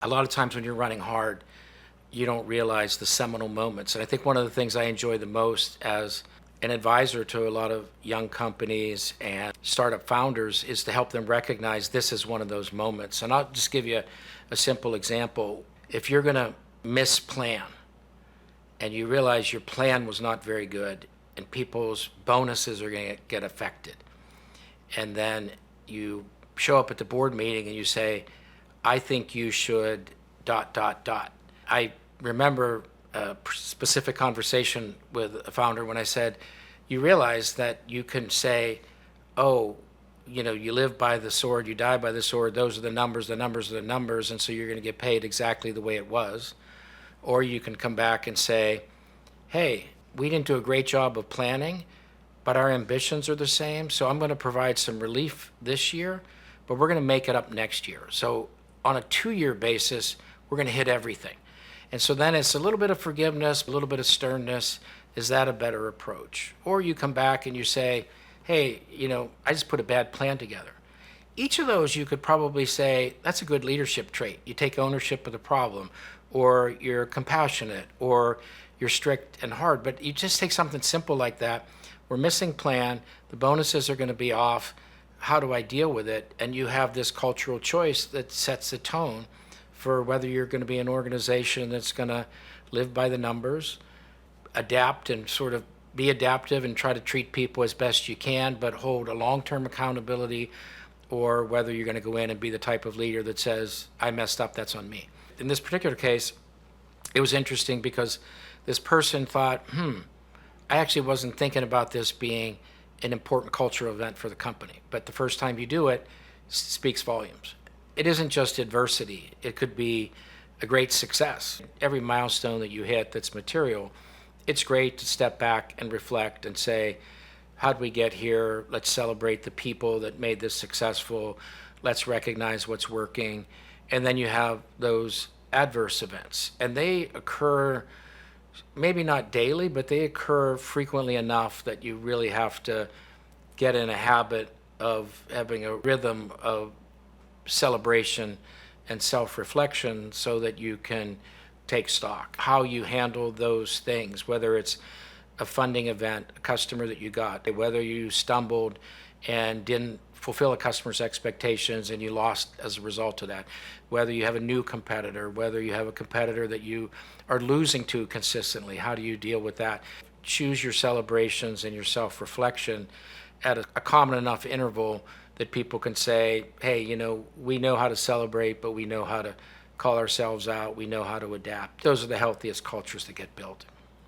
A lot of times when you're running hard, you don't realize the seminal moments. And I think one of the things I enjoy the most as an advisor to a lot of young companies and startup founders is to help them recognize this is one of those moments. And I'll just give you a simple example. If you're going to misplan and you realize your plan was not very good and people's bonuses are going to get affected, and then you show up at the board meeting and you say, I think you should ... I remember a specific conversation with a founder when I said, you realize that you can say, oh, you live by the sword, you die by the sword, those are the numbers, the numbers are the numbers, and so you're going to get paid exactly the way it was. Or you can come back and say, hey, we didn't do a great job of planning, but our ambitions are the same, so I'm going to provide some relief this year, but we're going to make it up next year. So on a 2-year basis, we're going to hit everything. And so then it's a little bit of forgiveness, a little bit of sternness. Is that a better approach? Or you come back and you say, hey, I just put a bad plan together. Each of those you could probably say, that's a good leadership trait. You take ownership of the problem, or you're compassionate, or you're strict and hard. But you just take something simple like that. We're missing plan. The bonuses are going to be off. How do I deal with it? And you have this cultural choice that sets the tone for whether you're going to be an organization that's going to live by the numbers, adapt and sort of be adaptive and try to treat people as best you can, but hold a long-term accountability, or whether you're going to go in and be the type of leader that says, I messed up, that's on me. In this particular case, it was interesting because this person thought, I actually wasn't thinking about this being an important cultural event for the company. But the first time you do it, speaks volumes. It isn't just adversity. It could be a great success. Every milestone that you hit that's material, it's great to step back and reflect and say, how did we get here? Let's celebrate the people that made this successful. Let's recognize what's working. And then you have those adverse events. And they occur, maybe not daily, but they occur frequently enough that you really have to get in a habit of having a rhythm of celebration and self-reflection so that you can take stock. How you handle those things, whether it's a funding event, a customer that you got, whether you stumbled and didn't fulfill a customer's expectations and you lost as a result of that, whether you have a new competitor, whether you have a competitor that you are losing to consistently, how do you deal with that? Choose your celebrations and your self-reflection at a common enough interval that people can say, hey, we know how to celebrate, but we know how to call ourselves out, we know how to adapt. Those are the healthiest cultures that get built.